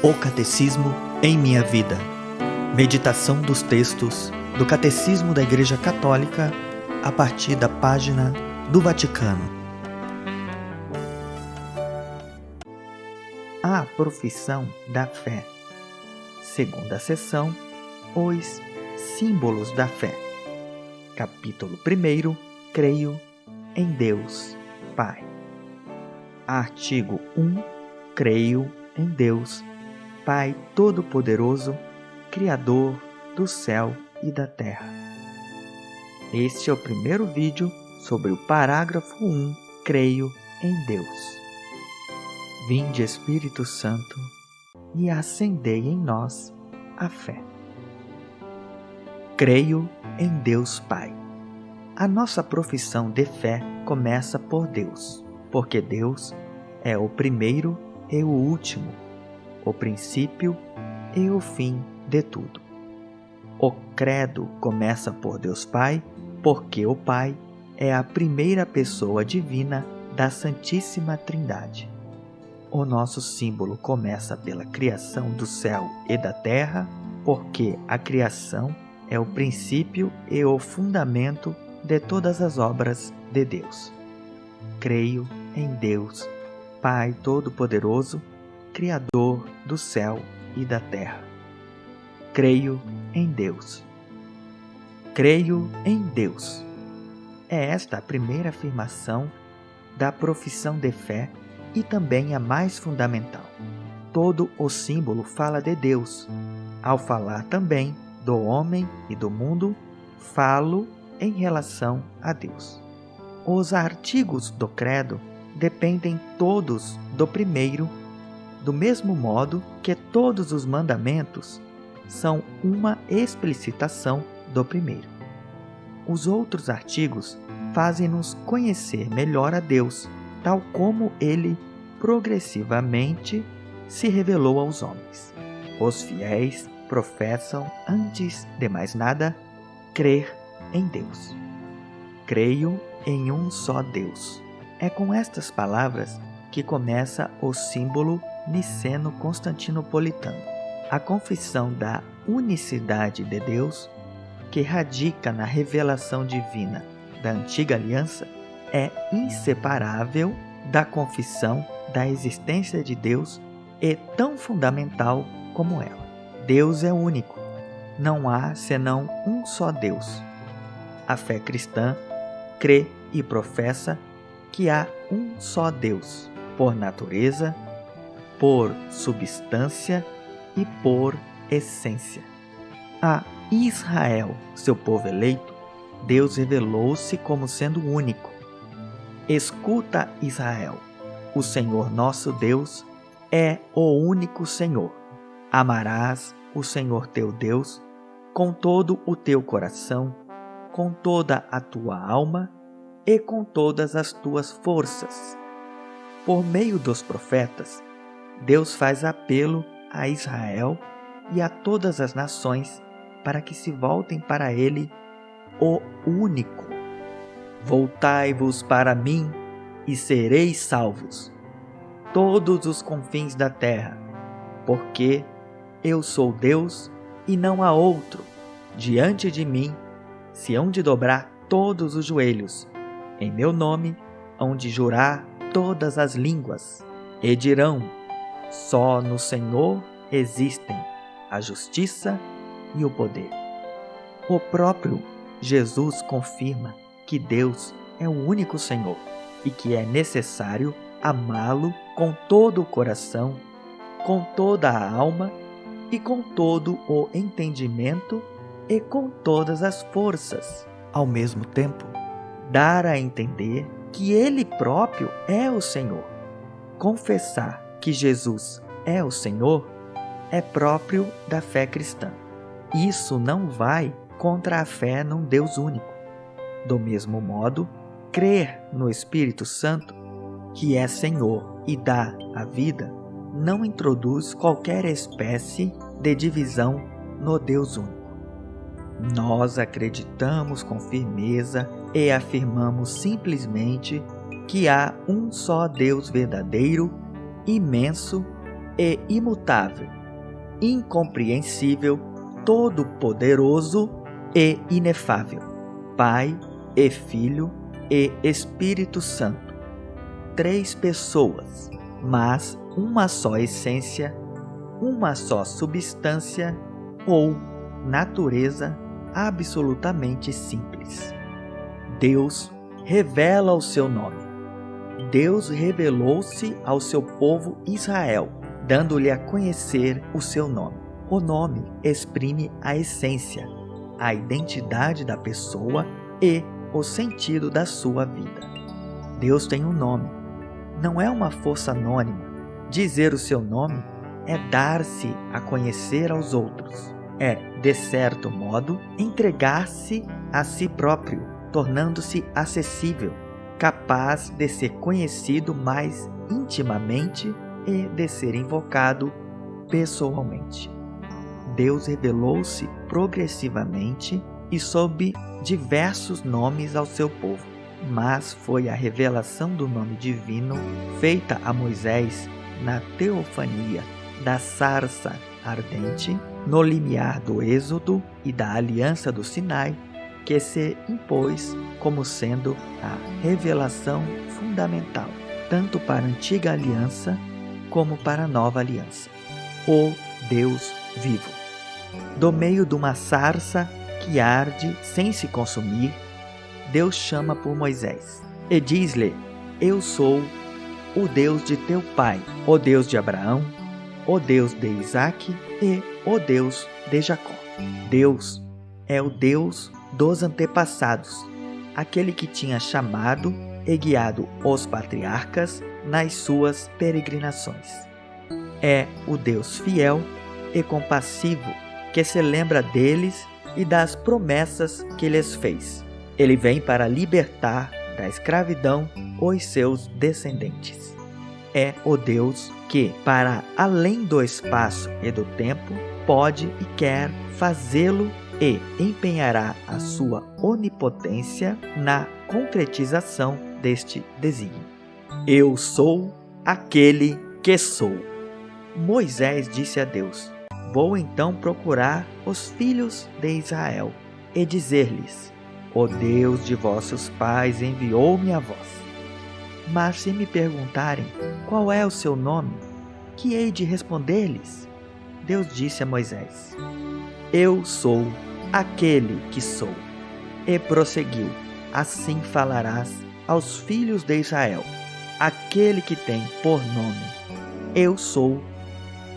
O Catecismo em minha vida. Meditação dos textos do Catecismo da Igreja Católica a partir da página do Vaticano. A profissão da fé. Segunda seção, os símbolos da fé. Capítulo 1. Creio em Deus, Pai. Artigo 1. Creio em Deus, Pai Todo-Poderoso, Criador do céu e da terra. Este é o primeiro vídeo sobre o parágrafo 1, Creio em Deus. Vinde, Espírito Santo, e acendei em nós a fé. Creio em Deus Pai. A nossa profissão de fé começa por Deus, porque Deus é o primeiro e o último, o princípio e o fim de tudo. O credo começa por Deus Pai, porque o Pai é a primeira pessoa divina da Santíssima Trindade. O nosso símbolo começa pela criação do céu e da terra, porque a criação é o princípio e o fundamento de todas as obras de Deus. Creio em Deus, Pai Todo-Poderoso, Criador do céu e da terra. Creio em Deus. Creio em Deus. É esta a primeira afirmação da profissão de fé e também a mais fundamental. Todo o símbolo fala de Deus. Ao falar também do homem e do mundo, falo em relação a Deus. Os artigos do credo dependem todos do primeiro, do mesmo modo que todos os mandamentos são uma explicitação do primeiro. Os outros artigos fazem-nos conhecer melhor a Deus, tal como ele progressivamente se revelou aos homens. Os fiéis professam, antes de mais nada, crer em Deus. Creio em um só Deus. É com estas palavras que começa o símbolo niceno-constantinopolitano. A confissão da unicidade de Deus, que radica na revelação divina da antiga aliança, é inseparável da confissão da existência de Deus e tão fundamental como ela. Deus é único. Não há senão um só Deus. A fé cristã crê e professa que há um só Deus, por natureza, por substância e por essência. A Israel, seu povo eleito, Deus revelou-se como sendo único. Escuta, Israel, o Senhor nosso Deus é o único Senhor. Amarás o Senhor teu Deus com todo o teu coração, com toda a tua alma e com todas as tuas forças. Por meio dos profetas, Deus faz apelo a Israel e a todas as nações para que se voltem para Ele, o único. Voltai-vos para mim e sereis salvos, todos os confins da terra, porque eu sou Deus e não há outro. Diante de mim se hão de dobrar todos os joelhos, em meu nome hão de jurar todas as línguas, e dirão: só no Senhor existem a justiça e o poder. O próprio Jesus confirma que Deus é o único Senhor e que é necessário amá-lo com todo o coração, com toda a alma e com todo o entendimento e com todas as forças. Ao mesmo tempo, dar a entender que Ele próprio é o Senhor. Confessar que Jesus é o Senhor é próprio da fé cristã. Isso não vai contra a fé num Deus único. Do mesmo modo, crer no Espírito Santo, que é Senhor e dá a vida, não introduz qualquer espécie de divisão no Deus único. Nós acreditamos com firmeza e afirmamos simplesmente que há um só Deus verdadeiro, imenso e imutável, incompreensível, todo-poderoso e inefável, Pai e Filho e Espírito Santo. 3 pessoas, mas uma só essência, uma só substância ou natureza absolutamente simples. Deus revela o seu nome. Deus revelou-se ao seu povo Israel, dando-lhe a conhecer o seu nome. O nome exprime a essência, a identidade da pessoa e o sentido da sua vida. Deus tem um nome. Não é uma força anônima. Dizer o seu nome é dar-se a conhecer aos outros. É, de certo modo, entregar-se a si próprio, tornando-se acessível, capaz de ser conhecido mais intimamente e de ser invocado pessoalmente. Deus revelou-se progressivamente e sob diversos nomes ao seu povo, mas foi a revelação do nome divino feita a Moisés na teofania da sarça ardente, no limiar do Êxodo e da aliança do Sinai, que se impôs como sendo a revelação fundamental, tanto para a antiga aliança como para a nova aliança. O Deus vivo. Do meio de uma sarça que arde sem se consumir, Deus chama por Moisés e diz-lhe: Eu sou o Deus de teu pai, o Deus de Abraão, o Deus de Isaque e o Deus de Jacó. Deus é o Deus dos antepassados, aquele que tinha chamado e guiado os patriarcas nas suas peregrinações. É o Deus fiel e compassivo que se lembra deles e das promessas que lhes fez. Ele vem para libertar da escravidão os seus descendentes. É o Deus que, para além do espaço e do tempo, pode e quer fazê-lo e empenhará a sua onipotência na concretização deste desígnio. Eu sou aquele que sou. Moisés disse a Deus: Vou então procurar os filhos de Israel e dizer-lhes: O Deus de vossos pais enviou-me a vós. Mas se me perguntarem qual é o seu nome, que hei de responder-lhes? Deus disse a Moisés: Eu sou aquele que sou. E prosseguiu: Assim falarás aos filhos de Israel: Aquele que tem por nome Eu sou,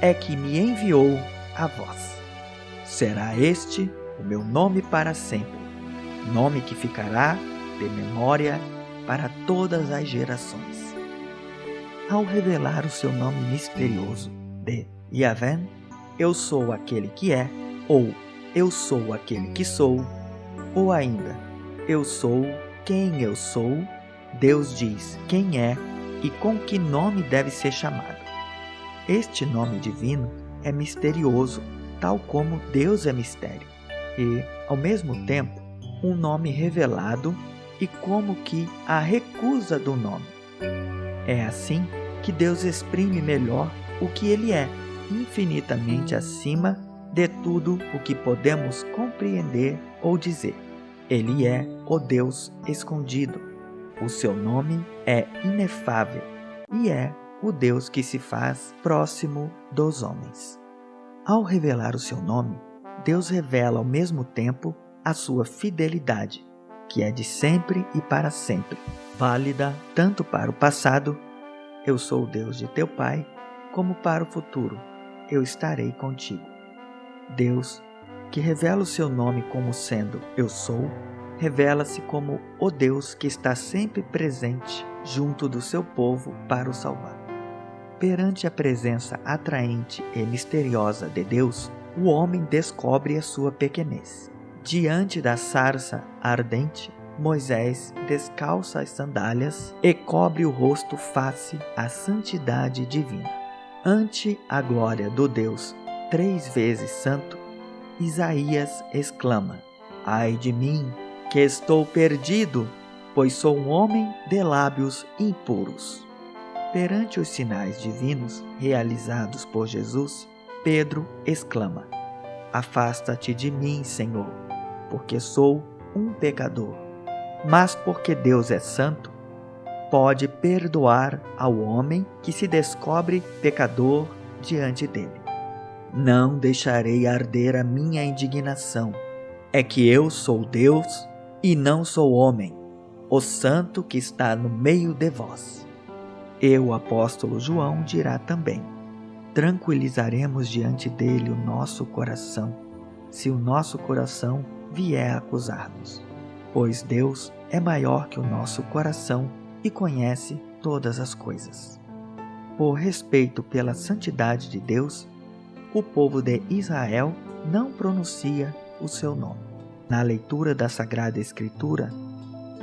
é que me enviou a vós. Será este o meu nome para sempre, nome que ficará de memória para todas as gerações. Ao revelar o seu nome misterioso de Yahvé, eu sou aquele que é, ou eu sou aquele que sou, ou ainda, eu sou quem eu sou, Deus diz quem é e com que nome deve ser chamado. Este nome divino é misterioso, tal como Deus é mistério, e, ao mesmo tempo, um nome revelado e como que a recusa do nome. É assim que Deus exprime melhor o que Ele é, infinitamente acima de tudo o que podemos compreender ou dizer. Ele é o Deus escondido. O seu nome é inefável e é o Deus que se faz próximo dos homens. Ao revelar o seu nome, Deus revela ao mesmo tempo a sua fidelidade, que é de sempre e para sempre, válida tanto para o passado, eu sou o Deus de teu pai, como para o futuro, eu estarei contigo. Deus, que revela o seu nome como sendo eu sou, revela-se como o Deus que está sempre presente junto do seu povo para o salvar. Perante a presença atraente e misteriosa de Deus, o homem descobre a sua pequenez. Diante da sarça ardente, Moisés descalça as sandálias e cobre o rosto face à santidade divina. Ante a glória do Deus 3 vezes santo, Isaías exclama: Ai de mim, que estou perdido, pois sou um homem de lábios impuros. Perante os sinais divinos realizados por Jesus, Pedro exclama: Afasta-te de mim, Senhor, porque sou um pecador. Mas porque Deus é santo, pode perdoar ao homem que se descobre pecador diante dele. Não deixarei arder a minha indignação. É que eu sou Deus e não sou homem, o santo que está no meio de vós. E o apóstolo João dirá também: tranquilizaremos diante dele o nosso coração, se o nosso coração vier acusar-nos. Pois Deus é maior que o nosso coração e conhece todas as coisas. Por respeito pela santidade de Deus, o povo de Israel não pronuncia o seu nome. Na leitura da Sagrada Escritura,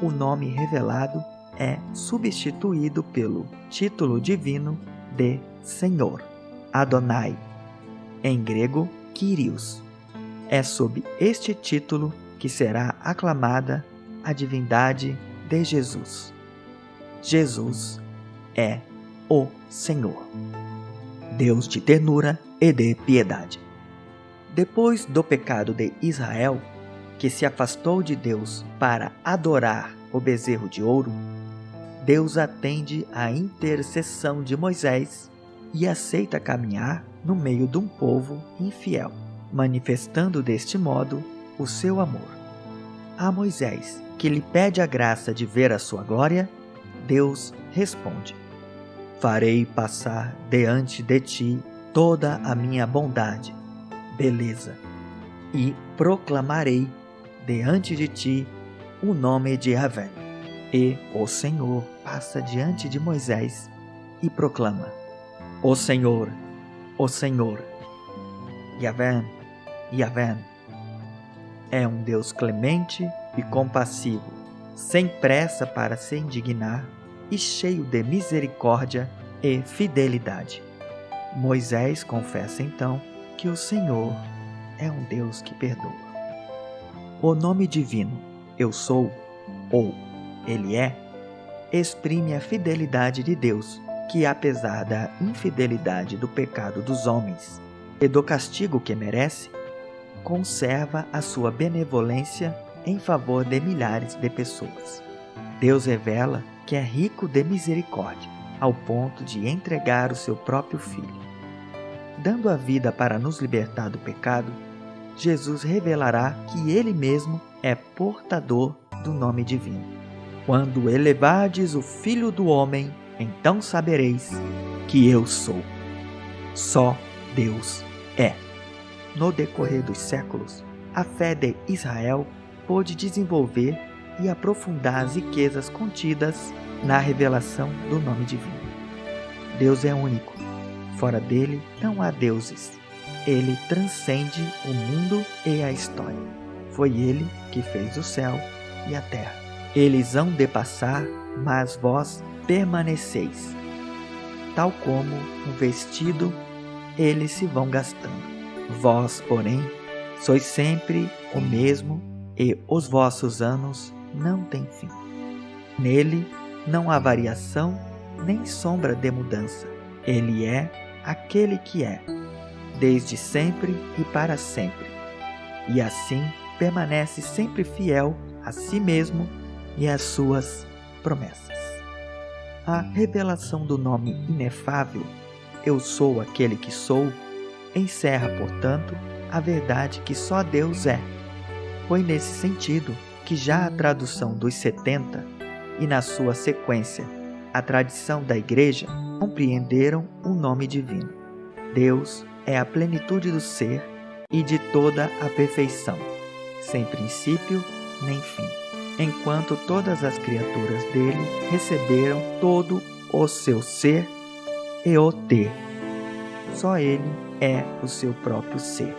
o nome revelado é substituído pelo título divino de Senhor, Adonai, em grego, Kyrios. É sob este título que será aclamada a divindade de Jesus. Jesus é o Senhor, Deus de ternura e de piedade. Depois do pecado de Israel, que se afastou de Deus para adorar o bezerro de ouro, Deus atende à intercessão de Moisés e aceita caminhar no meio de um povo infiel, manifestando deste modo o seu amor. A Moisés, que lhe pede a graça de ver a sua glória, Deus responde: farei passar diante de ti toda a minha bondade, beleza, e proclamarei diante de ti o nome de Yahvé. E o Senhor passa diante de Moisés e proclama: o Senhor, Yahvé, Yahvé, é um Deus clemente e compassivo, sem pressa para se indignar e cheio de misericórdia e fidelidade. Moisés confessa então que o Senhor é um Deus que perdoa. O nome divino, Eu Sou, ou Ele é, exprime a fidelidade de Deus, que apesar da infidelidade do pecado dos homens e do castigo que merece, conserva a sua benevolência em favor de milhares de pessoas. Deus revela que é rico de misericórdia, ao ponto de entregar o seu próprio Filho. Dando a vida para nos libertar do pecado, Jesus revelará que Ele mesmo é portador do nome divino. Quando elevardes o Filho do Homem, então sabereis que eu sou. Só Deus é. No decorrer dos séculos, a fé de Israel pôde desenvolver e aprofundar as riquezas contidas na revelação do nome divino. Deus é único. Fora dele não há deuses. Ele transcende o mundo e a história. Foi ele que fez o céu e a terra. Eles hão de passar, mas vós permaneceis. Tal como um vestido, eles se vão gastando. Vós, porém, sois sempre o mesmo e os vossos anos não têm fim. Nele não há variação nem sombra de mudança. Ele é aquele que é, desde sempre e para sempre. E assim permanece sempre fiel a si mesmo e às suas promessas. A revelação do nome inefável, Eu Sou aquele que sou, encerra, portanto, a verdade que só Deus é. Foi nesse sentido que já a tradução dos 70 e, na sua sequência, a tradição da Igreja compreenderam o nome divino. Deus é a plenitude do ser e de toda a perfeição, sem princípio nem fim, enquanto todas as criaturas dele receberam todo o seu ser e o ter. Só ele é o seu próprio ser,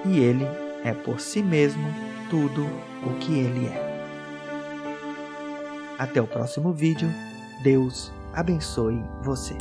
e ele é por si mesmo tudo o que ele é. Até o próximo vídeo. Deus abençoe você.